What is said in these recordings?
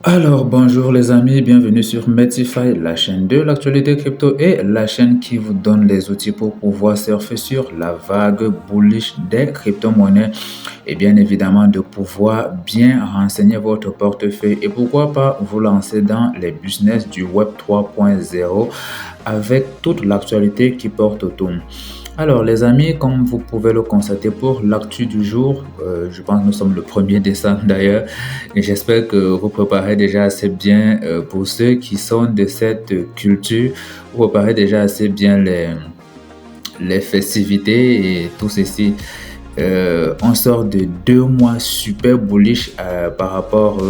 Alors, bonjour les amis, bienvenue sur Metify, la chaîne de l'actualité crypto et la chaîne qui vous donne les outils pour pouvoir surfer sur la vague bullish des crypto-monnaies et bien évidemment de pouvoir bien renseigner votre portefeuille et pourquoi pas vous lancer dans les business du Web 3.0 avec toute l'actualité qui porte autour. Alors les amis, comme vous pouvez le constater pour l'actu du jour, je pense que nous sommes le 1er décembre d'ailleurs, et j'espère que vous préparez déjà assez bien pour ceux qui sont de cette culture, vous préparez déjà assez bien les festivités et tout ceci. On sort de 2 mois super bullish par rapport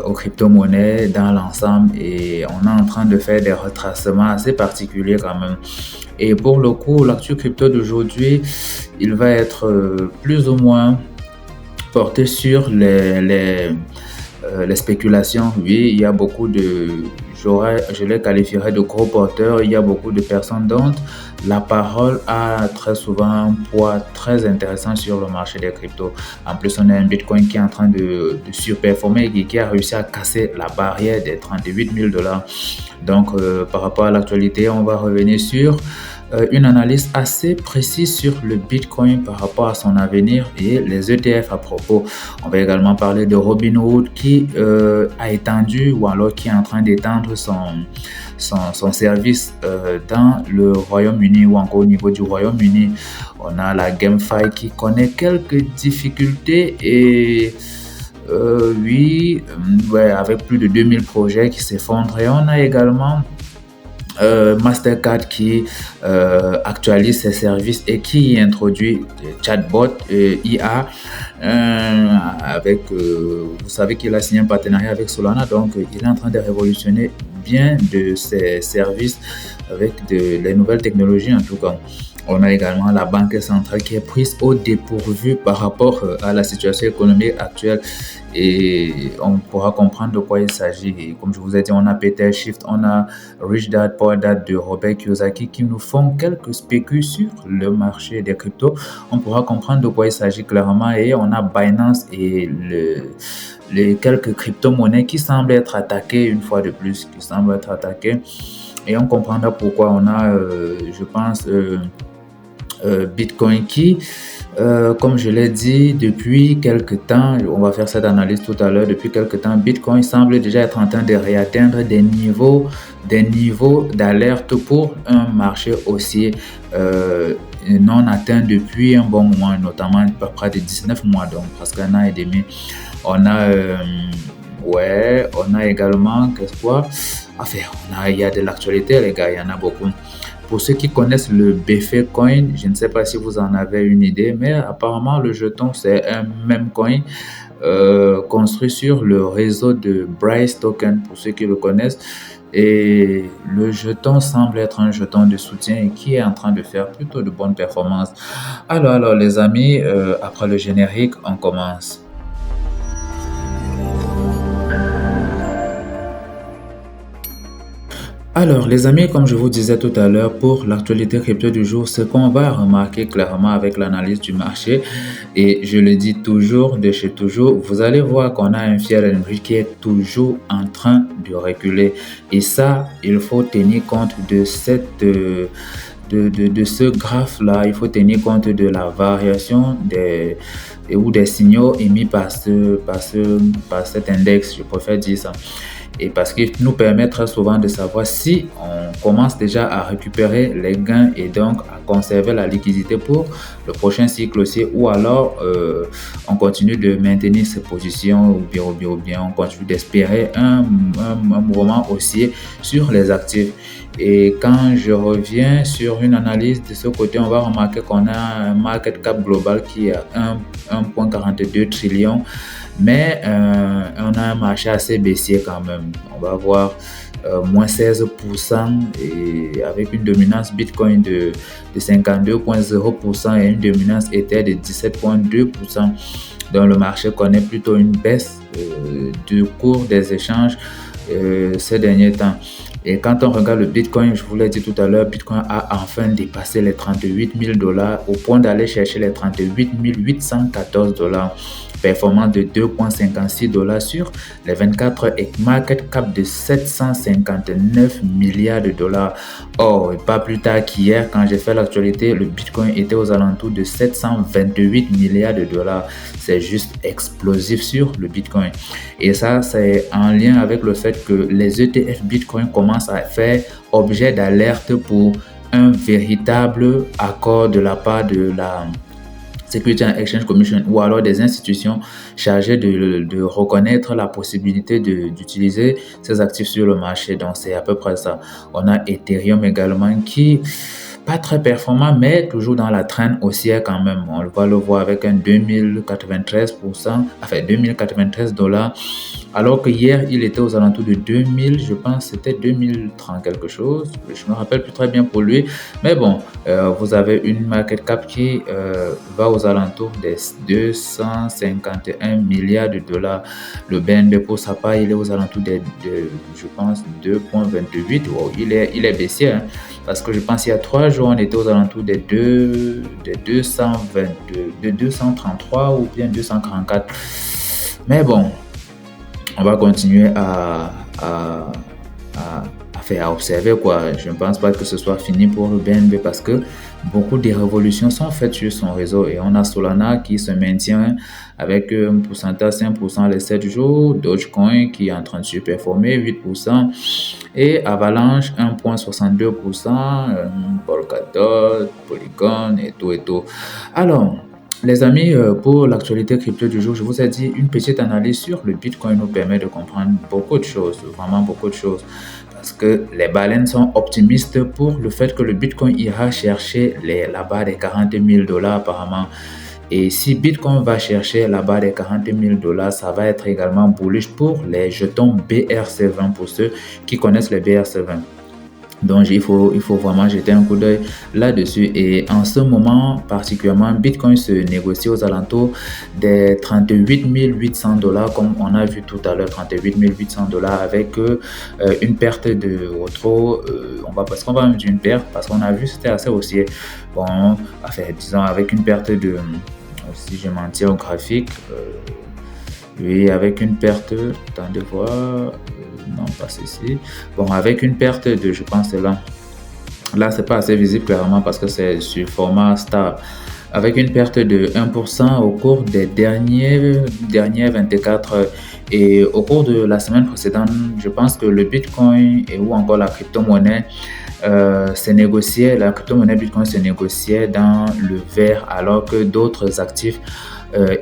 aux crypto-monnaies dans l'ensemble et on est en train de faire des retracements assez particuliers quand même. Et pour le coup, l'actu crypto d'aujourd'hui, il va être plus ou moins porté sur les spéculations. Oui, il y a beaucoup je les qualifierais de gros porteurs. Il y a beaucoup de personnes dont la parole a très souvent un poids très intéressant sur le marché des cryptos. En plus, on a un Bitcoin qui est en train de surperformer et qui a réussi à casser la barrière des 38 000 dollars. Donc, par rapport à l'actualité, on va revenir sur une analyse assez précise sur le Bitcoin par rapport à son avenir et les ETF à propos. On va également parler de Robinhood qui a étendu ou alors qui est en train d'étendre son service dans le Royaume-Uni ou encore au niveau du Royaume-Uni. On a la GameFi qui connaît quelques difficultés et oui, avec plus de 2000 projets qui s'effondrent. Et on a également Mastercard qui actualise ses services et qui introduit des chatbots IA avec, vous savez qu'il a signé un partenariat avec Solana, donc il est en train de révolutionner bien de ses services avec les nouvelles technologies en tout cas. On a également la Banque centrale qui est prise au dépourvu par rapport à la situation économique actuelle et on pourra comprendre de quoi il s'agit. Et comme je vous ai dit, on a Peter Schiff, on a Rich Dad Poor Dad de Robert Kiyosaki qui nous font quelques spécules sur le marché des cryptos. On pourra comprendre de quoi il s'agit clairement et on a Binance et les quelques crypto-monnaies qui semblent être attaquées une fois de plus, qui semblent être attaquées. Et on comprendra pourquoi on a, je pense, Bitcoin qui, comme je l'ai dit, depuis quelques temps, on va faire cette analyse tout à l'heure, depuis quelques temps, Bitcoin semble déjà être en train de réatteindre des niveaux d'alerte pour un marché haussier non atteint depuis un bon moment, notamment à peu près de 19 mois, donc presque un an et demi. On a, on a également, qu'est-ce quoi? Enfin, il y a de l'actualité, les gars, il y en a beaucoup. Pour ceux qui connaissent le BF Coin, je ne sais pas si vous en avez une idée, mais apparemment le jeton c'est un meme coin construit sur le réseau de Bryce Token pour ceux qui le connaissent. Et le jeton semble être un jeton de soutien et qui est en train de faire plutôt de bonnes performances. Alors les amis, après le générique, on commence. Alors, les amis, comme je vous disais tout à l'heure, pour l'actualité crypto du jour, ce qu'on va remarquer clairement avec l'analyse du marché, et je le dis toujours, de chez toujours, vous allez voir qu'on a un Fiat Henry qui est toujours en train de reculer. Et ça, il faut tenir compte de de ce graphe-là, il faut tenir compte de la variation ou des signaux émis par cet index, je préfère dire ça. Et parce qu'il nous permet très souvent de savoir si on commence déjà à récupérer les gains et donc à conserver la liquidité pour le prochain cycle aussi, ou alors on continue de maintenir ses positions ou bien on continue d'espérer un mouvement haussier sur les actifs. Et quand je reviens sur une analyse de ce côté, on va remarquer qu'on a un market cap global qui est à 1,42 trillion. Mais on a un marché assez baissier quand même. On va avoir moins 16% et avec une dominance Bitcoin de 52,0% et une dominance Ether de 17,2%. Donc le marché connaît plutôt une baisse du cours des échanges ces derniers temps. Et quand on regarde le Bitcoin, je vous l'ai dit tout à l'heure, Bitcoin a enfin dépassé les 38 000 dollars au point d'aller chercher les 38 814 dollars. performance de 2,56 dollars sur les 24 heures et market cap de 759 milliards de dollars. Or, pas plus tard qu'hier, quand j'ai fait l'actualité, le Bitcoin était aux alentours de 728 milliards de dollars. C'est juste explosif sur le Bitcoin. Et ça, c'est en lien avec le fait que les ETF Bitcoin commencent à faire objet d'alerte pour un véritable accord de la part de la Security and Exchange Commission ou alors des institutions chargées de reconnaître la possibilité d'utiliser ces actifs sur le marché. Donc, c'est à peu près ça. On a Ethereum également qui pas très performant, mais toujours dans la traîne haussière quand même. On va le voir avec un 2093%, enfin 2093 dollars, alors que hier, il était aux alentours de 2000, je pense c'était 2030 quelque chose. Je me rappelle plus très bien pour lui. Mais bon, vous avez une market cap qui va aux alentours des 251 milliards de dollars. Le BNB pour sa part, il est aux alentours je pense, 2,28. Wow, il est baissier, hein, parce que je pense qu'il y a 3 jours, on était aux alentours des 233 ou bien 244. Mais bon, on va continuer à observer, quoi. Je ne pense pas que ce soit fini pour le BNB parce que beaucoup de révolutions sont faites sur son réseau et on a Solana qui se maintient avec un pourcentage 5% les 7 jours, Dogecoin qui est en train de surperformer 8% et Avalanche 1,62%, Polkadot, Polygon et tout. Alors, les amis, pour l'actualité crypto du jour, je vous ai dit une petite analyse sur le Bitcoin nous permet de comprendre beaucoup de choses, vraiment beaucoup de choses. Parce que les baleines sont optimistes pour le fait que le Bitcoin ira chercher la barre des 40 000 dollars apparemment. Et si Bitcoin va chercher la barre des 40 000 dollars, ça va être également bullish pour les jetons BRC20 pour ceux qui connaissent les BRC20. Donc, il faut vraiment jeter un coup d'œil là-dessus. Et en ce moment, particulièrement, Bitcoin se négocie aux alentours des 38 800 dollars, comme on a vu tout à l'heure, 38 800 dollars avec une perte de trop. Parce qu'on va même dire une perte, parce qu'on a vu c'était assez haussier. Bon, enfin, disons, avec une perte de, si je m'en tiens au graphique, oui, avec une perte, attendez voir, non pas ceci, bon avec une perte de, je pense c'est là c'est pas assez visible clairement parce que c'est sur format star, avec une perte de 1% au cours des dernières 24 heures. Et au cours de la semaine précédente, je pense que le Bitcoin ou encore la crypto-monnaie la crypto-monnaie Bitcoin se négociait dans le vert alors que d'autres actifs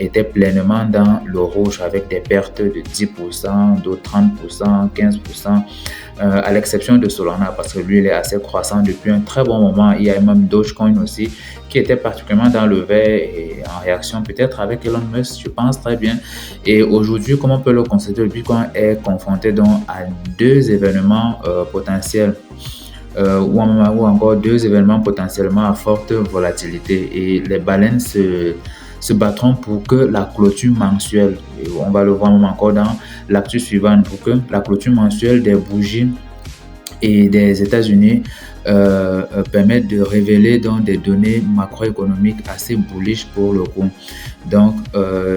étaient pleinement dans le rouge avec des pertes de 10%, d'autres 30%, 15%, à l'exception de Solana parce que lui il est assez croissant depuis un très bon moment. Il y a même Dogecoin aussi qui était particulièrement dans le vert et en réaction peut-être avec Elon Musk, je pense très bien. Et aujourd'hui, comme on peut le constater, le Bitcoin est confronté donc à deux événements potentiels. Ou encore deux événements potentiellement à forte volatilité et les baleines se battront pour que la clôture mensuelle, et on va le voir même encore dans l'actu suivante, pour que la clôture mensuelle des bougies et des États-Unis permettent de révéler donc des données macroéconomiques assez bullish pour le coup. Donc,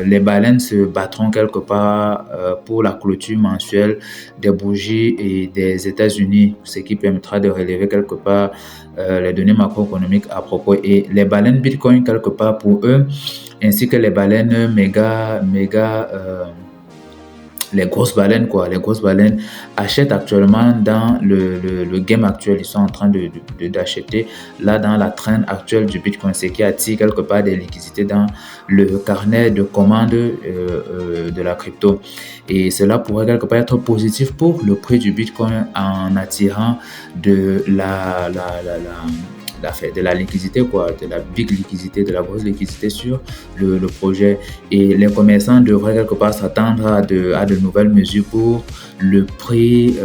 les baleines se battront quelque part pour la clôture mensuelle des bougies et des États-Unis, ce qui permettra de relever quelque part les données macroéconomiques à propos. Et les baleines Bitcoin quelque part pour eux, ainsi que les baleines les grosses baleines, les grosses baleines achètent actuellement dans le game actuel. Ils sont en train d'acheter là dans la traîne actuelle du Bitcoin, ce qui attire quelque part des liquidités dans le carnet de commandes de la crypto. Et cela pourrait quelque part être positif pour le prix du Bitcoin en attirant de la liquidité, de la big liquidité, de la grosse liquidité sur le projet. Et les commerçants devraient quelque part s'attendre à de nouvelles mesures pour le prix,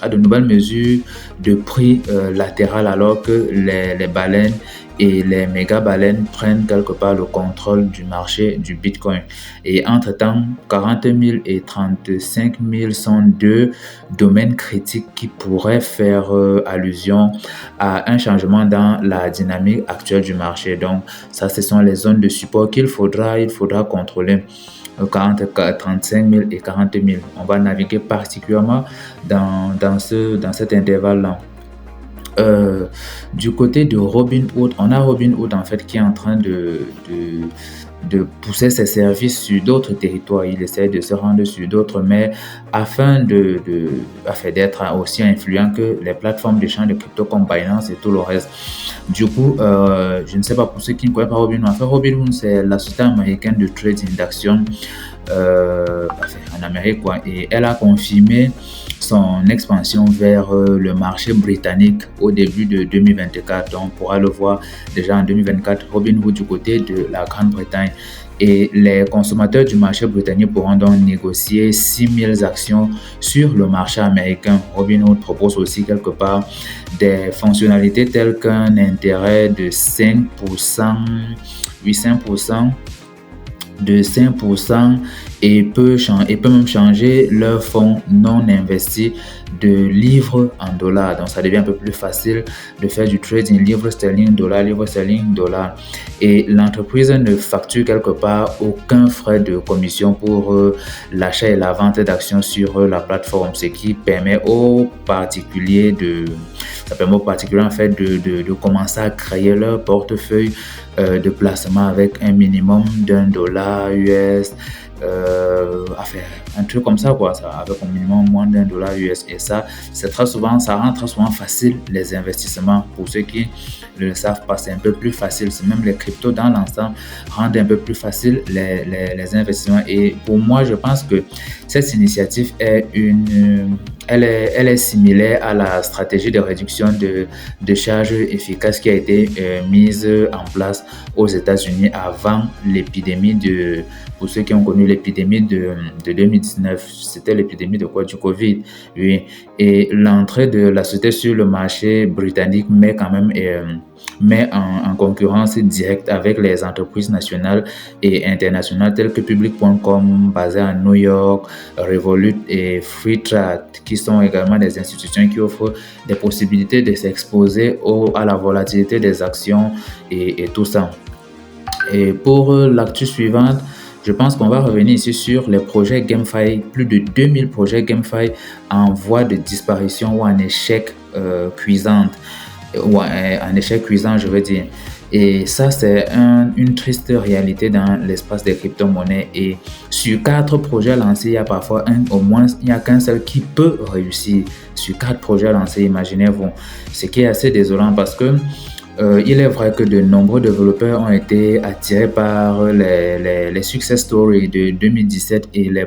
à de nouvelles mesures de prix latéral, alors que les baleines et les méga baleines prennent quelque part le contrôle du marché du Bitcoin. Et entre-temps, 40 000 et 35 000 sont deux domaines critiques qui pourraient faire allusion à un changement dans la dynamique actuelle du marché. Donc, ça, ce sont les zones de support il faudra contrôler. 35 000 et 40 000. On va naviguer particulièrement dans cet intervalle-là. Du côté de Robinhood, on a Robinhood en fait qui est en train de pousser ses services sur d'autres territoires. Il essaie de se rendre sur d'autres, mais afin d'être aussi influent que les plateformes d'échange de crypto comme Binance et tout le reste. Du coup, je ne sais pas pour ceux qui ne connaissent pas Robinhood. En fait, Robinhood, c'est la société américaine de trading d'actions en Amérique, quoi. Et elle a confirmé son expansion vers le marché britannique au début de 2024. Donc, on pourra le voir déjà en 2024, Robinhood du côté de la Grande-Bretagne. Et les consommateurs du marché britannique pourront donc négocier 6000 actions sur le marché américain. Robinhood propose aussi quelque part des fonctionnalités telles qu'un intérêt de 5%, 5% de 5% et peut même changer leur fonds non investi de livres en dollars. Donc, ça devient un peu plus facile de faire du trading livre sterling, dollar. Et l'entreprise ne facture quelque part aucun frais de commission pour l'achat et la vente d'actions sur la plateforme, ce qui permet aux particuliers en fait de commencer à créer leur portefeuille de placement avec un minimum $1 US, un truc comme ça, quoi, avec un minimum moins $1 US. Et ça rend très souvent facile les investissements. Pour ceux qui ne le savent pas, c'est un peu plus facile. C'est même les cryptos dans l'ensemble rendent un peu plus facile les investissements. Et pour moi, je pense que cette initiative elle est similaire à la stratégie de réduction de charges efficace qui a été mise en place aux États-Unis avant l'épidémie pour ceux qui ont connu l'épidémie de 2019, c'était l'épidémie de quoi? Du Covid. Oui. Et l'entrée de la société sur le marché britannique met en concurrence directe avec les entreprises nationales et internationales telles que Public.com, basées à New York, Revolut et Freetrade, qui sont également des institutions qui offrent des possibilités de s'exposer à la volatilité des actions et tout ça. Et pour l'actu suivante, je pense qu'on va revenir ici sur les projets GameFi. Plus de 2000 projets GameFi en voie de disparition ou en échec cuisant, je veux dire. Et ça, c'est une triste réalité dans l'espace des crypto-monnaies. Et sur 4 projets lancés, il y a parfois il n'y a qu'un seul qui peut réussir. Sur 4 projets lancés, imaginez-vous. Ce qui est assez désolant parce que il est vrai que de nombreux développeurs ont été attirés par les success stories de 2017 et les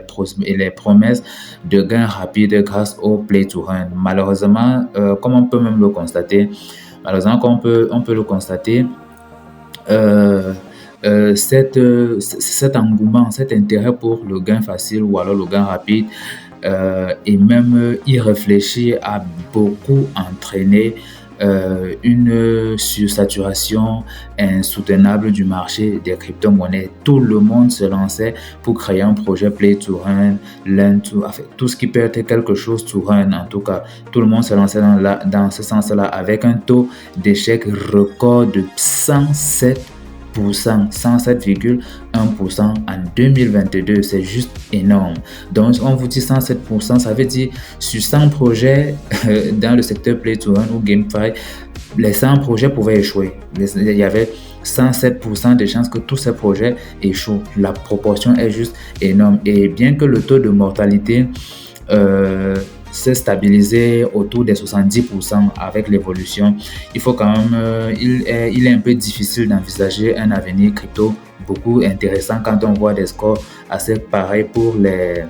promesses de gains rapides grâce au play to earn. Malheureusement, comme on peut même le constater, cet engouement, cet intérêt pour le gain facile ou alors le gain rapide et même irréfléchi a beaucoup entraîné une sursaturation insoutenable du marché des crypto-monnaies. Tout le monde se lançait pour créer un projet play to earn, tout ce qui peut être quelque chose to earn. En tout cas, tout le monde se lançait dans ce sens-là avec un taux d'échec record de 107,1% en 2022, c'est juste énorme. Donc, on vous dit 107%, ça veut dire sur 100 projets dans le secteur Play to Earn ou GameFi, les 100 projets pouvaient échouer. Il y avait 107% de chances que tous ces projets échouent. La proportion est juste énorme. Et bien que le taux de mortalité s'est stabilisé autour des 70% avec l'évolution, il faut quand même, il est un peu difficile d'envisager un avenir crypto beaucoup intéressant quand on voit des scores assez pareils pour les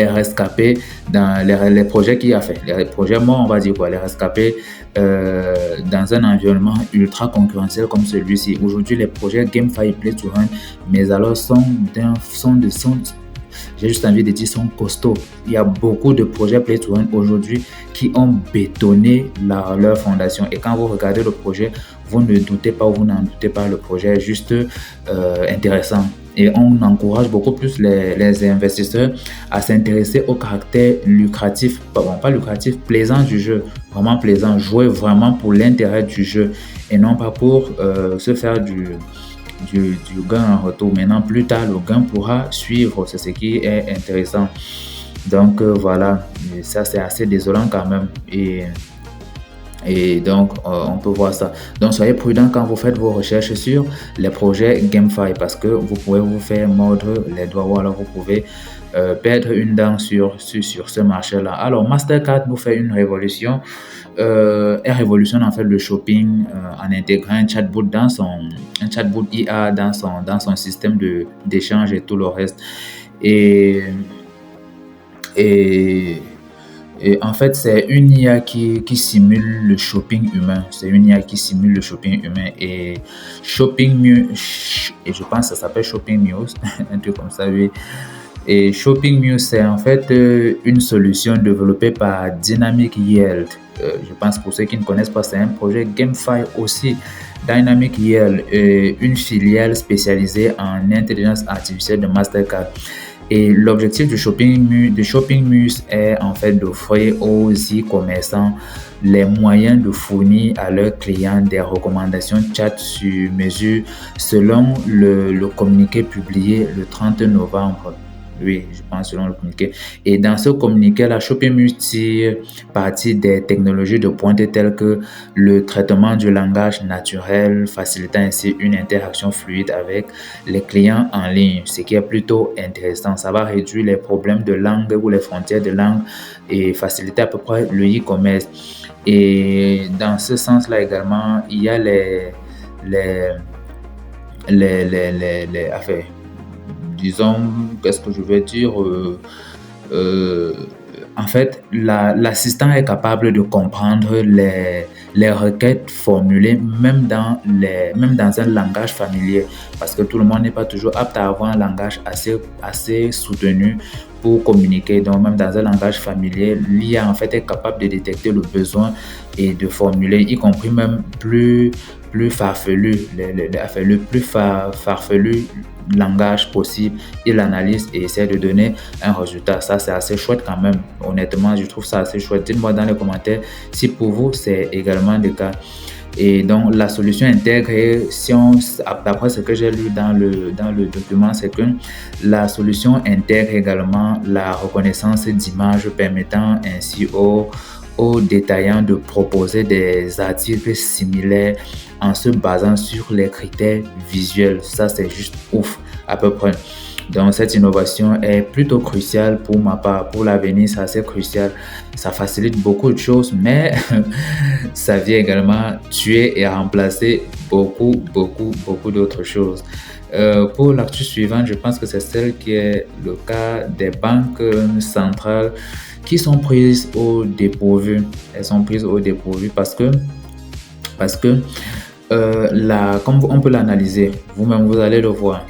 rescapés dans les projets qu'il a fait, les projets morts, on va dire quoi, les rescapés dans un environnement ultra concurrentiel comme celui-ci. Aujourd'hui, les projets GameFi et Play to Earn, mais alors sont j'ai juste envie de dire, sont costauds. Il y a beaucoup de projets Play to Earn aujourd'hui qui ont bétonné leur fondation. Et quand vous regardez le projet, vous ne doutez pas ou vous n'en doutez pas, le projet est juste intéressant. Et on encourage beaucoup plus les investisseurs à s'intéresser au caractère lucratif, pas lucratif, plaisant du jeu, vraiment plaisant, jouer vraiment pour l'intérêt du jeu et non pas pour se faire du gain en retour. Maintenant, plus tard, le gain pourra suivre, c'est ce qui est intéressant. Donc voilà, et ça c'est assez désolant quand même. Et donc, on peut voir ça. Donc, soyez prudent quand vous faites vos recherches sur les projets GameFi parce que vous pouvez vous faire mordre les doigts ou alors vous pouvez perdre une dent sur ce marché-là. Alors, Mastercard nous fait une révolution. Elle révolutionne en fait le shopping en intégrant un chatbot IA dans son système d'échange et tout le reste. Et en fait, c'est une IA qui simule le shopping humain. C'est une IA qui simule le shopping humain. Et et je pense que ça s'appelle Shopping Muse, un truc comme ça, oui. Et Shopping Muse, c'est en fait une solution développée par Dynamic Yield. Je pense que pour ceux qui ne connaissent pas, c'est un projet GameFi aussi. Dynamic Yield, une filiale spécialisée en intelligence artificielle de Mastercard. Et l'objectif de Shopping Muse est en fait d'offrir aux e-commerçants les moyens de fournir à leurs clients des recommandations chat sur mesure selon le communiqué publié le 30 novembre. Oui, je pense selon le communiqué. Et dans ce communiqué, la Shopping Muse tire parti des technologies de pointe telles que le traitement du langage naturel, facilitant ainsi une interaction fluide avec les clients en ligne, ce qui est plutôt intéressant. Ça va réduire les problèmes de langue ou les frontières de langue et faciliter à peu près le e-commerce. Et dans ce sens-là également, il y a les affaires. Disons, qu'est-ce que je vais dire en fait, l'assistant est capable de comprendre les requêtes formulées même dans un langage familier parce que tout le monde n'est pas toujours apte à avoir un langage assez soutenu pour communiquer. Donc, même dans un langage familier, l'IA en fait est capable de détecter le besoin et de formuler, y compris même plus farfelu, le plus farfelu langage possible. Il analyse et essaie de donner un résultat. Ça, c'est assez chouette quand même. Honnêtement, je trouve ça assez chouette. Dites-moi dans les commentaires si pour vous, c'est également le cas. Et donc, la solution intègre, d'après ce que j'ai lu dans le document, c'est que la solution intègre également la reconnaissance d'images permettant ainsi aux détaillants de proposer des articles similaires en se basant sur les critères visuels. Ça, c'est juste ouf, à peu près. Donc, cette innovation est plutôt cruciale pour ma part. Pour l'avenir, c'est assez crucial. Ça facilite beaucoup de choses, mais ça vient également tuer et remplacer beaucoup d'autres choses. Pour l'actu suivante, je pense que c'est celle qui est le cas des banques centrales qui sont prises au dépourvu. Elles sont prises au dépourvu parce que comme on peut l'analyser, vous-même vous allez le voir.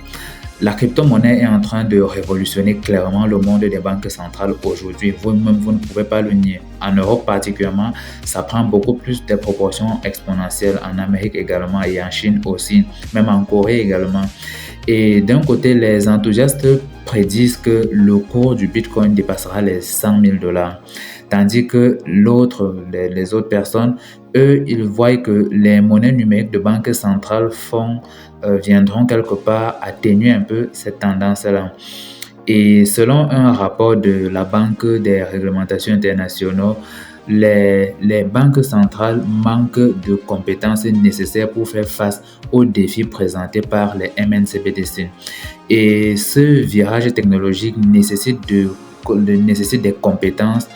La crypto-monnaie est en train de révolutionner clairement le monde des banques centrales aujourd'hui. Vous-même, vous ne pouvez pas le nier. En Europe particulièrement, ça prend beaucoup plus de proportions exponentielles. En Amérique également et en Chine aussi, même en Corée également. Et d'un côté, les enthousiastes prédisent que le cours du Bitcoin dépassera les $100,000. Tandis que les autres personnes, eux, ils voient que les monnaies numériques de banque centrale viendront quelque part atténuer un peu cette tendance-là. Et selon un rapport de la Banque des réglementations internationales, les banques centrales manquent de compétences nécessaires pour faire face aux défis présentés par les MNCBDC. Et ce virage technologique nécessite des compétences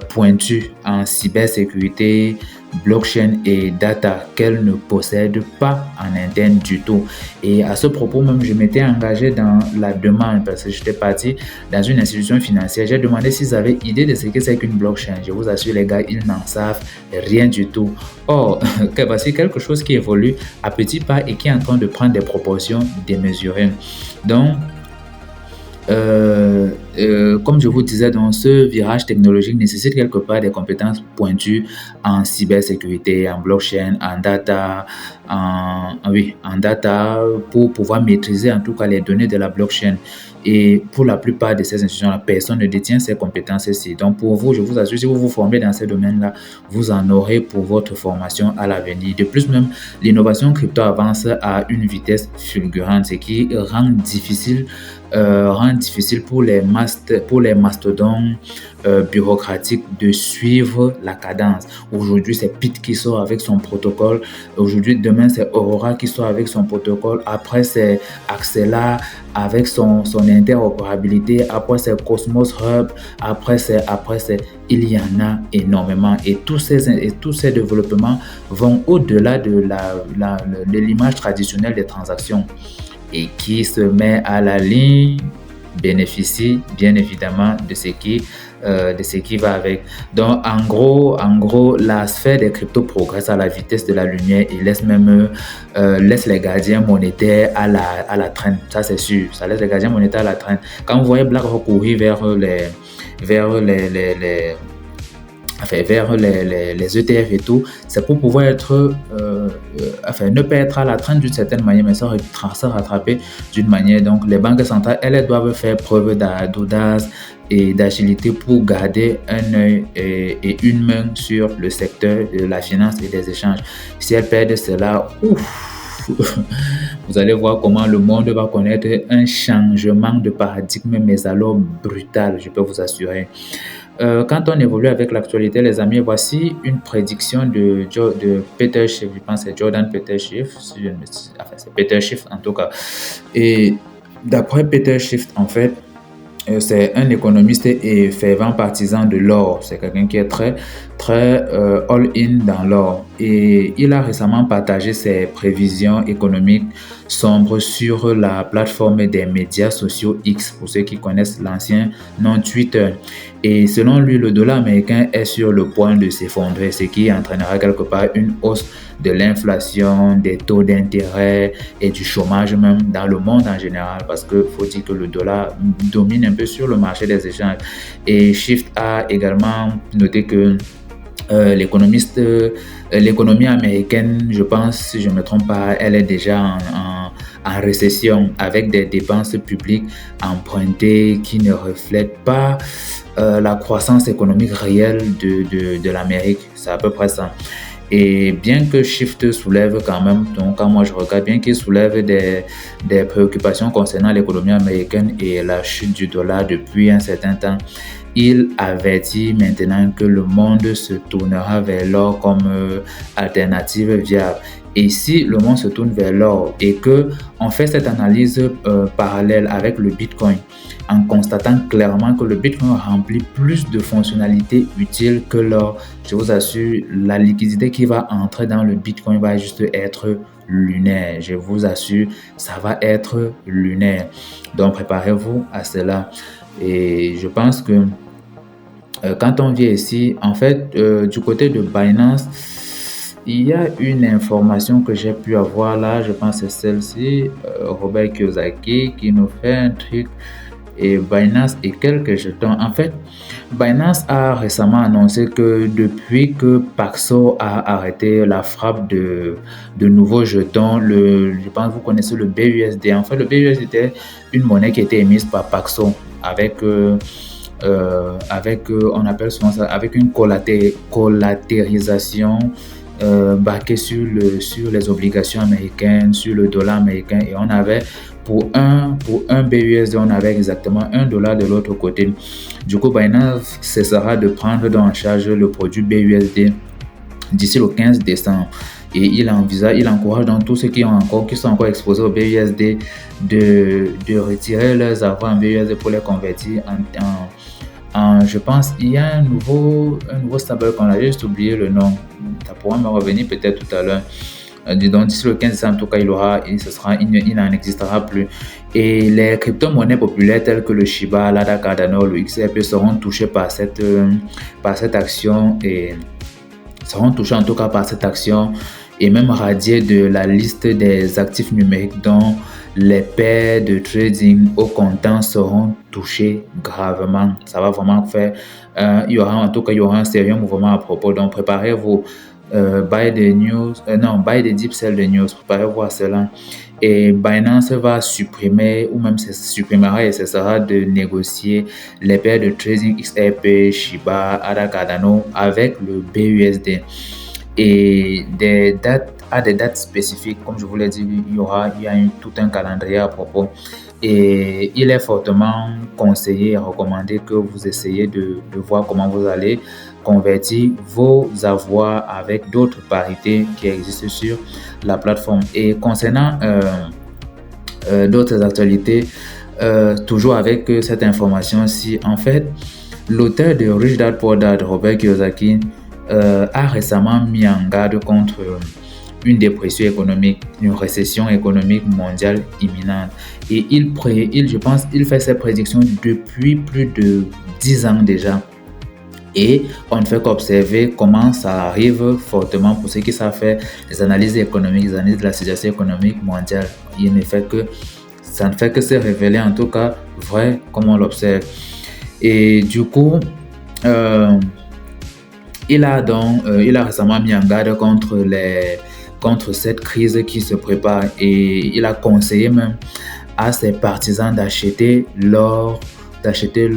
pointues en cybersécurité, blockchain et data qu'elle ne possède pas en interne du tout. Et à ce propos même, je m'étais engagé dans la demande parce que j'étais parti dans une institution financière. J'ai demandé s'ils avaient idée de ce que c'est qu'une blockchain. Je vous assure les gars, ils n'en savent rien du tout. Or, c'est quelque chose qui évolue à petits pas et qui est en train de prendre des proportions démesurées. Donc, Comme je vous disais, dans ce virage technologique nécessite quelque part des compétences pointues en cybersécurité, en blockchain, en data pour pouvoir maîtriser en tout cas les données de la blockchain. Et pour la plupart de ces institutions-là, personne ne détient ces compétences-ci. Donc pour vous, je vous assure, si vous vous formez dans ces domaines-là, vous en aurez pour votre formation à l'avenir. De plus même, l'innovation crypto avance à une vitesse fulgurante, ce qui rend difficile pour les mastodons bureaucratiques de suivre la cadence. Aujourd'hui, c'est PIT qui sort avec son protocole. Demain, c'est Aurora qui sort avec son protocole. Après, c'est Axela avec son interopérabilité. Après, c'est Cosmos Hub. Après, il y en a énormément. Et tous ces développements vont au-delà de l'image traditionnelle des transactions. Et qui se met à la ligne bénéficie bien évidemment de ce qui va avec. Donc en gros, la sphère des cryptos progresse à la vitesse de la lumière et laisse les gardiens monétaires à la traîne. Ça c'est sûr, ça laisse les gardiens monétaires à la traîne. Quand vous voyez BlackRock courir vers les ETF et tout, c'est pour pouvoir ne pas être à la traîne d'une certaine manière, mais se rattraper d'une manière. Donc, les banques centrales, elles doivent faire preuve d'audace et d'agilité pour garder un œil et une main sur le secteur de la finance et des échanges. Si elles perdent cela, vous allez voir comment le monde va connaître un changement de paradigme, mais alors brutal, je peux vous assurer. Quand on évolue avec l'actualité, les amis, voici une prédiction de Peter Schiff. Je pense que c'est Jordan Peter Schiff. C'est Peter Schiff en tout cas. Et d'après Peter Schiff, en fait, c'est un économiste et fervent partisan de l'or. C'est quelqu'un qui est très all-in dans l'or. Et il a récemment partagé ses prévisions économiques sombres sur la plateforme des médias sociaux X, pour ceux qui connaissent l'ancien nom Twitter. Et selon lui, le dollar américain est sur le point de s'effondrer, ce qui entraînera quelque part une hausse de l'inflation, des taux d'intérêt et du chômage même dans le monde en général, parce qu'il faut dire que le dollar domine un peu sur le marché des échanges. Et Schiff a également noté que l'économie américaine, je pense, si je ne me trompe pas, elle est déjà en récession avec des dépenses publiques empruntées qui ne reflètent pas la croissance économique réelle de l'Amérique. C'est à peu près ça. Et bien que Shift soulève quand même, donc quand moi je regarde, bien qu'il soulève des préoccupations concernant l'économie américaine et la chute du dollar depuis un certain temps, il avertit maintenant que le monde se tournera vers l'or comme alternative viable. Et si le monde se tourne vers l'or et qu'on fait cette analyse parallèle avec le Bitcoin, en constatant clairement que le Bitcoin remplit plus de fonctionnalités utiles que l'or, je vous assure, la liquidité qui va entrer dans le Bitcoin va juste être lunaire. Je vous assure, ça va être lunaire. Donc, préparez-vous à cela. Et je pense que quand on vient ici, en fait, du côté de Binance, il y a une information que j'ai pu avoir là, je pense que c'est celle-ci, Robert Kiyosaki qui nous fait un truc, et Binance et quelques jetons. En fait, Binance a récemment annoncé que depuis que Paxos a arrêté la frappe de nouveaux jetons, je pense que vous connaissez le BUSD. En fait, le BUSD était une monnaie qui était émise par Paxos avec on appelle souvent ça, avec une collatéralisation baquée sur les obligations américaines, sur le dollar américain, et on avait pour un BUSD, on avait exactement $1 de l'autre côté. Du coup, Binance cessera de prendre en charge le produit BUSD d'ici le 15 décembre. Et il encourage donc tous ceux qui sont encore exposés au BUSD de retirer leurs avoirs en BUSD pour les convertir je pense il y a un nouveau stable qu'on a juste oublié le nom. Ça pourra me revenir peut-être tout à l'heure. Donc d'ici le 15 décembre, en tout cas, il n'en existera plus. Et les crypto-monnaies populaires telles que le Shiba, l'ADA Cardano, le XRP seront touchés par cette action et seront touchés en tout cas par cette action et même radiés de la liste des actifs numériques dont les paires de trading au comptant seront touchés gravement. Ça va vraiment faire, il y aura un sérieux mouvement à propos. Donc, préparez-vous. Buy the news, non, buy the deep, sell the news. Préparez-vous à cela. Et Binance va supprimer, ou même supprimera et cessera de négocier les paires de trading XRP, Shiba, ADA, Cardano avec le BUSD. Et à des dates spécifiques, comme je vous l'ai dit, il y a tout un calendrier à propos. Et il est fortement conseillé et recommandé que vous essayez de voir comment vous allez convertir vos avoirs avec d'autres parités qui existent sur la plateforme. Et concernant d'autres actualités, toujours avec cette information-ci, en fait, l'auteur de Rich Dad Poor Dad, Robert Kiyosaki, a récemment mis en garde contre une dépression économique, une récession économique mondiale imminente. Et je pense qu'il fait ses prédictions depuis plus de 10 ans déjà. Et on ne fait qu'observer comment ça arrive fortement pour ceux qui savent faire les analyses économiques, les analyses de la situation économique mondiale. Ça ne fait que se révéler en tout cas vrai comme on l'observe. Et du coup, il a récemment mis en garde contre cette crise qui se prépare et il a conseillé même à ses partisans d'acheter l'or, d'acheter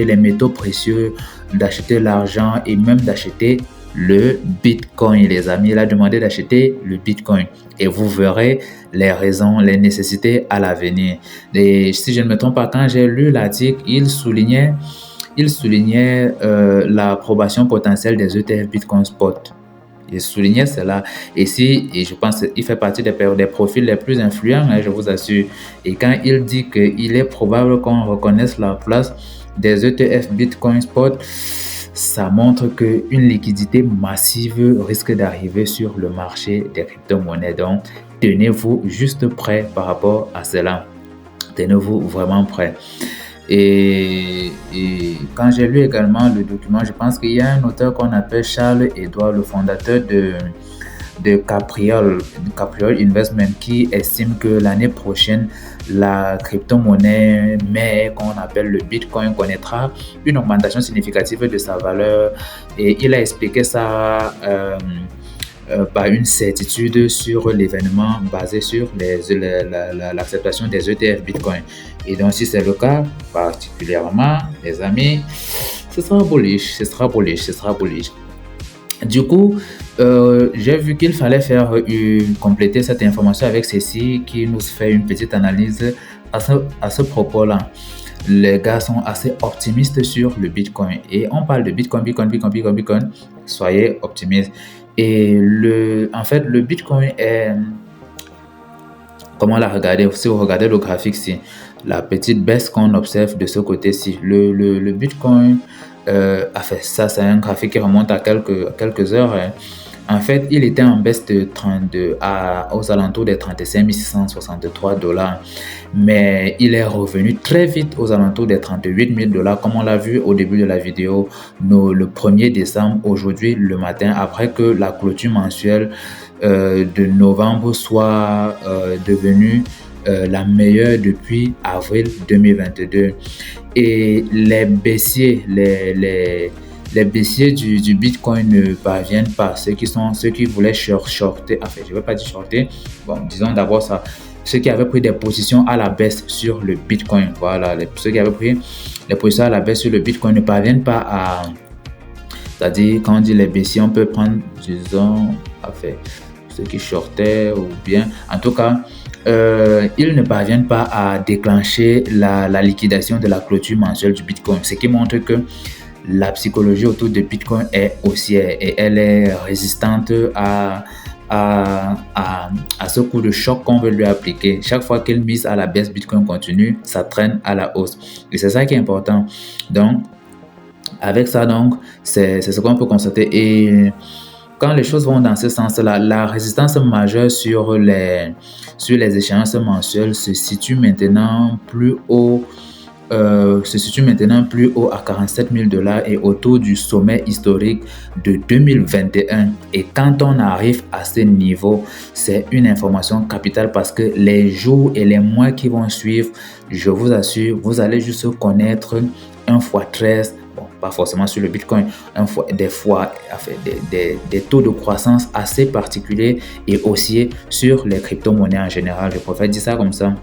les métaux précieux, d'acheter l'argent et même d'acheter le Bitcoin, les amis. Il a demandé d'acheter le Bitcoin et vous verrez les raisons, les nécessités à l'avenir. Et si je ne me trompe pas, quand j'ai lu l'article, il soulignait l'approbation potentielle des ETF Bitcoin Spot. Il soulignait cela. Et je pense qu'il fait partie des profils les plus influents, je vous assure. Et quand il dit qu'il est probable qu'on reconnaisse la place des ETF Bitcoin Spot, ça montre qu'une liquidité massive risque d'arriver sur le marché des crypto-monnaies. Donc, tenez-vous juste prêt par rapport à cela. Tenez-vous vraiment prêt. Et quand j'ai lu également le document, je pense qu'il y a un auteur qu'on appelle Charles Edouard, le fondateur de Capriol Investment, qui estime que l'année prochaine, la crypto-monnaie mère qu'on appelle le Bitcoin connaîtra une augmentation significative de sa valeur. Et il a expliqué ça par une certitude sur l'événement basé sur l'acceptation des ETF Bitcoin. Et donc, si c'est le cas, particulièrement, les amis, ce sera bullish. Du coup, j'ai vu qu'il fallait compléter cette information avec ceci qui nous fait une petite analyse à ce propos-là. Les gars sont assez optimistes sur le Bitcoin. Et on parle de Bitcoin. Soyez optimistes. Et en fait, le Bitcoin est... Comment la regarder? Si vous regardez le graphique ici, la petite baisse qu'on observe de ce côté-ci, le Bitcoin a fait ça. C'est un graphique qui remonte à quelques heures. Hein. En fait, il était en baisse de 32 aux alentours des 35 663 $. Mais il est revenu très vite aux alentours des 38 000 $, comme on l'a vu au début de la vidéo, le 1er décembre, aujourd'hui, le matin, après que la clôture mensuelle de novembre soit devenue la meilleure depuis avril 2022. Et les baissiers, les baissiers du Bitcoin ne parviennent pas. Ceux qui voulaient shorter, enfin, je ne vais pas dire shorter, bon, disons d'abord ça, ceux qui avaient pris des positions à la baisse sur le Bitcoin, voilà, ceux qui avaient pris les positions à la baisse sur le Bitcoin ne parviennent pas à, c'est-à-dire quand on dit les baissiers, on peut prendre, disons, enfin, ceux qui shortaient ou bien, en tout cas, ils ne parviennent pas à déclencher la liquidation de la clôture mensuelle du Bitcoin, ce qui montre que la psychologie autour de Bitcoin est haussière et elle est résistante à ce coup de choc qu'on veut lui appliquer. Chaque fois qu'elle mise à la baisse, Bitcoin continue, ça traîne à la hausse. Et c'est ça qui est important. Donc, avec ça, donc, c'est ce qu'on peut constater. Et quand les choses vont dans ce sens-là, la résistance majeure sur les échéances mensuelles se situe maintenant plus haut se situe maintenant plus haut à 47 000 dollars et autour du sommet historique de 2021. Et quand on arrive à ce niveau, c'est une information capitale parce que les jours et les mois qui vont suivre, je vous assure, vous allez juste connaître un fois 13. Bon, pas forcément sur le Bitcoin, des taux de croissance assez particuliers et haussiers sur les crypto-monnaies en général. Je préfère dire ça comme ça.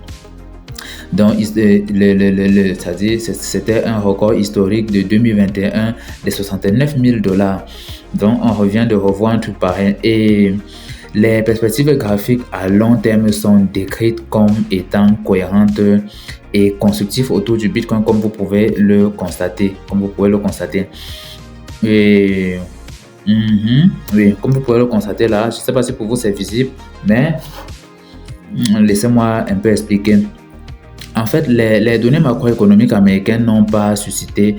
Donc, c'est-à-dire, c'était un record historique de 2021 de 69 000 dollars. Donc, on revient de revoir un truc pareil. Et les perspectives graphiques à long terme sont décrites comme étant cohérentes et constructives autour du Bitcoin, comme vous pouvez le constater. Et oui, comme vous pouvez le constater là, je ne sais pas si pour vous c'est visible, mais laissez-moi un peu expliquer. En fait, les données macroéconomiques américaines n'ont pas suscité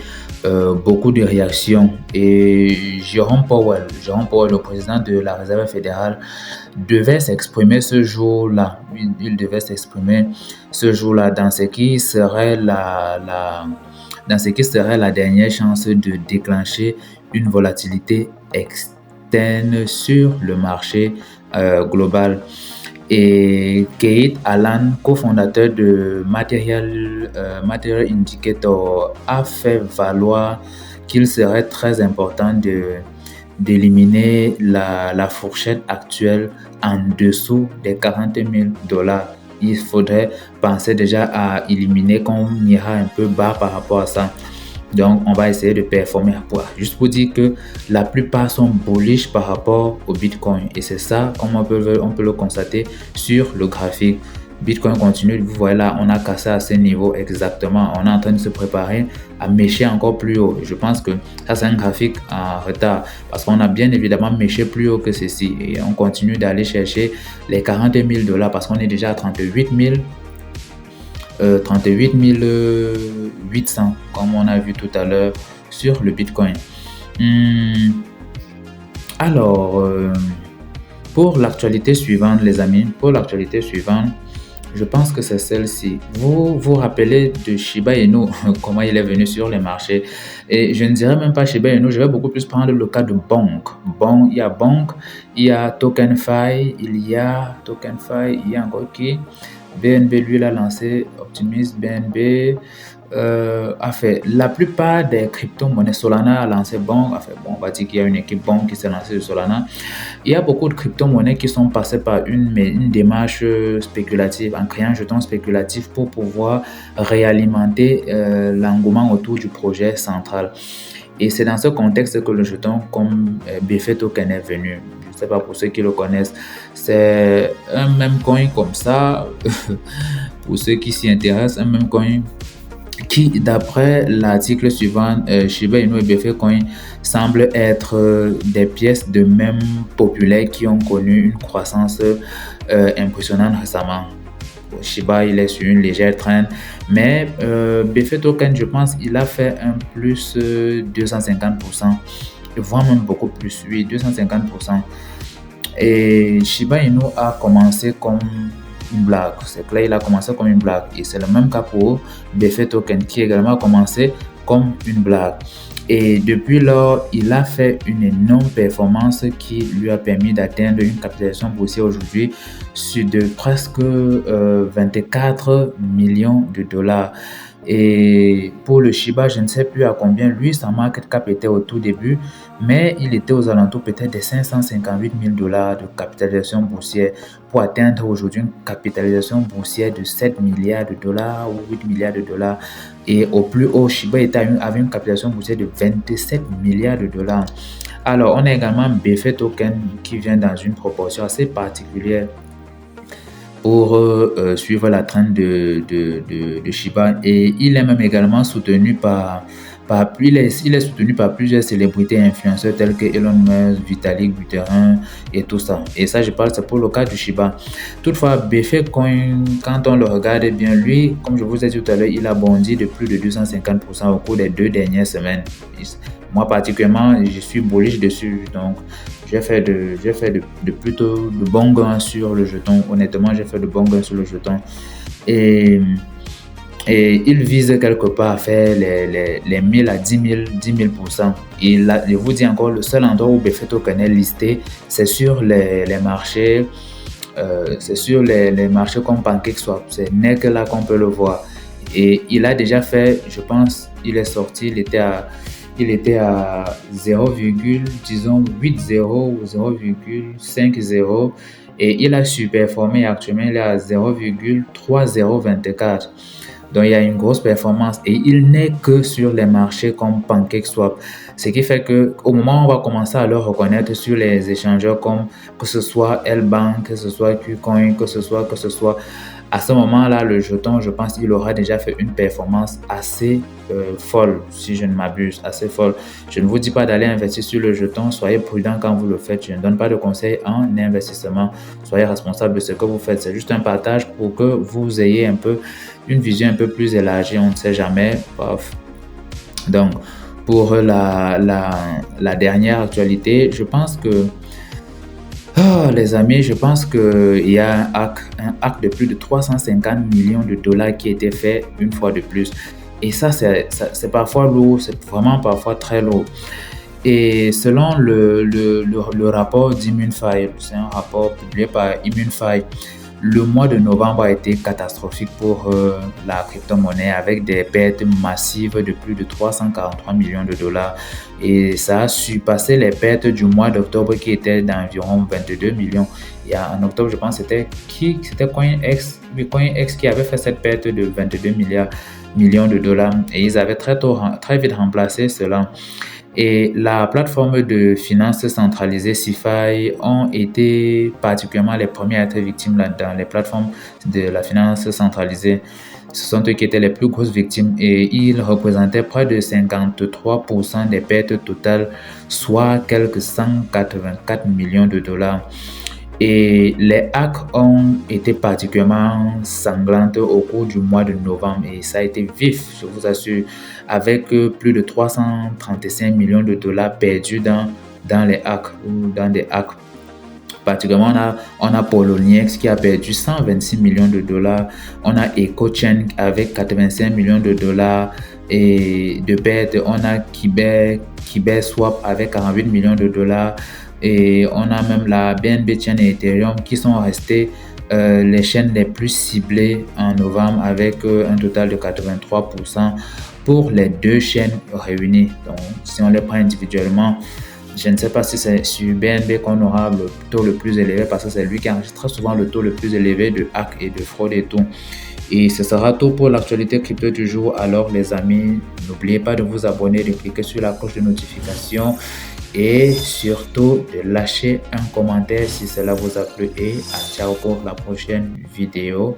beaucoup de réactions. Et Jerome Powell, le président de la Réserve fédérale, devait s'exprimer ce jour-là. Il devait s'exprimer ce jour-là dans ce qui serait dans ce qui serait la dernière chance de déclencher une volatilité externe sur le marché global. Et Keith Allen, cofondateur de Material Indicator, a fait valoir qu'il serait très important d'éliminer la fourchette actuelle en dessous des 40 000 dollars. Il faudrait penser déjà à éliminer quand on ira un peu bas par rapport à ça. Donc, on va essayer de performer. Juste pour dire que la plupart sont bullish par rapport au Bitcoin. Et c'est ça, comme on peut le constater sur le graphique. Bitcoin continue, vous voyez là, on a cassé à ce niveau exactement. On est en train de se préparer à mécher encore plus haut. Je pense que ça, c'est un graphique en retard parce qu'on a bien évidemment méché plus haut que ceci. Et on continue d'aller chercher les 40 000 dollars parce qu'on est déjà à 38 800 comme on a vu tout à l'heure sur le Bitcoin. Alors, pour l'actualité suivante, les amis, je pense que c'est celle-ci. Vous vous rappelez de Shiba Inu, comment il est venu sur les marchés. Et je ne dirais même pas Shiba Inu, je vais beaucoup plus prendre le cas de Bonk. Il y a Bonk, il y a TokenFi, il y a encore qui BNB, lui, l'a lancé, Optimism, BNB a fait la plupart des crypto-monnaies. Solana a lancé Bonk. On va dire qu'il y a une équipe Bonk qui s'est lancée de Solana. Il y a beaucoup de crypto-monnaies qui sont passées par une démarche spéculative, en créant un jeton spéculatif pour pouvoir réalimenter l'engouement autour du projet central. Et c'est dans ce contexte que le jeton comme BF Token est venu. Je ne sais pas pour ceux qui le connaissent, c'est un même coin comme ça. Pour ceux qui s'y intéressent, un même coin qui, d'après l'article suivant, Shiba Inu et BF Coin semblent être des pièces de mème populaires qui ont connu une croissance impressionnante récemment. Shiba, il est sur une légère traîne, mais BF Token, je pense, il a fait un plus 250%, voire même beaucoup plus, oui, 250%. Et Shiba Inu a commencé comme une blague. C'est clair, il a commencé comme une blague. Et c'est le même cas pour BF Token qui également a commencé comme une blague. Et depuis lors, il a fait une énorme performance qui lui a permis d'atteindre une capitalisation boursière aujourd'hui sur de presque 24 millions de dollars. Et pour le Shiba, je ne sais plus à combien lui, sa market cap était au tout début, mais il était aux alentours peut-être des 558 000 dollars de capitalisation boursière pour atteindre aujourd'hui une capitalisation boursière de 7 milliards de dollars ou 8 milliards de dollars. Et au plus haut, Shiba avait une capitalisation boursière de 27 milliards de dollars. Alors, on a également BF Token qui vient dans une proportion assez particulière pour suivre la trend de Shiba, et il est même également soutenu par plusieurs célébrités et influenceurs tels que Elon Musk, Vitalik Buterin et tout ça. Et ça, je parle, c'est pour le cas du Shiba. Toutefois, BF Coin, quand on le regarde bien, lui, comme je vous ai dit tout à l'heure, il a bondi de plus de 250% au cours des 2 dernières semaines. Moi particulièrement, je suis bullish dessus, donc j'ai fait plutôt de bons gains sur le jeton. Honnêtement, j'ai fait de bons gains sur le jeton. Et Et il vise quelque part à faire les 1000 à 10 000%. Et là, je vous dis encore, le seul endroit où Buffett Token est listé, c'est sur les marchés. C'est sur les marchés comme PancakeSwap. C'est n'est que là qu'on peut le voir. Et il a déjà fait, je pense, il est sorti, il était à 0,80 ou 0,50 et il a surperformé. Actuellement il est à 0,3024. Donc il y a une grosse performance et il n'est que sur les marchés comme PancakeSwap. Ce qui fait que au moment où on va commencer à le reconnaître sur les échangeurs comme que ce soit L-Bank, que ce soit KuCoin, que ce soit à ce moment-là, le jeton, je pense qu'il aura déjà fait une performance assez folle, si je ne m'abuse, assez folle. Je ne vous dis pas d'aller investir sur le jeton, soyez prudent quand vous le faites. Je ne donne pas de conseils en investissement. Soyez responsable de ce que vous faites. C'est juste un partage pour que vous ayez un peu une vision un peu plus élargie. On ne sait jamais. Donc, pour la dernière actualité, je pense que les amis, je pense qu'il y a un hack de plus de 350 millions de dollars qui a été fait une fois de plus. Et ça, c'est parfois lourd, c'est vraiment parfois très lourd. Et selon le rapport d'Immunify, c'est un rapport publié par Immunify, le mois de novembre a été catastrophique pour la crypto-monnaie avec des pertes massives de plus de 343 millions de dollars. Et ça a surpassé les pertes du mois d'octobre qui étaient d'environ 22 millions. Et en octobre, je pense que c'était CoinEx qui avait fait cette perte de 22 millions de dollars. Et ils avaient très vite remplacé cela. Et la plateforme de finances centralisée CeFi ont été particulièrement les premiers à être victimes dans les plateformes de la finance centralisée. Ce sont eux qui étaient les plus grosses victimes et ils représentaient près de 53% des pertes totales, soit quelques 184 millions de dollars. Et les hacks ont été particulièrement sanglantes au cours du mois de novembre et ça a été vif, je vous assure, avec plus de 335 millions de dollars perdus dans les hacks ou dans des hacks. Particulièrement, on a Poloniex qui a perdu 126 millions de dollars. On a EcoChain avec 85 millions de dollars et de pertes. On a KyberSwap avec 48 millions de dollars. Et on a même la BNB Chain et Ethereum qui sont restés les chaînes les plus ciblées en novembre avec un total de 83% pour les deux chaînes réunies. Donc, si on les prend individuellement, je ne sais pas si c'est sur BNB qu'on aura le taux le plus élevé parce que c'est lui qui enregistre souvent le taux le plus élevé de hack et de fraude et tout. Et ce sera tout pour l'actualité crypto du jour. Alors les amis, n'oubliez pas de vous abonner, de cliquer sur la cloche de notification et surtout de lâcher un commentaire si cela vous a plu et à ciao pour la prochaine vidéo.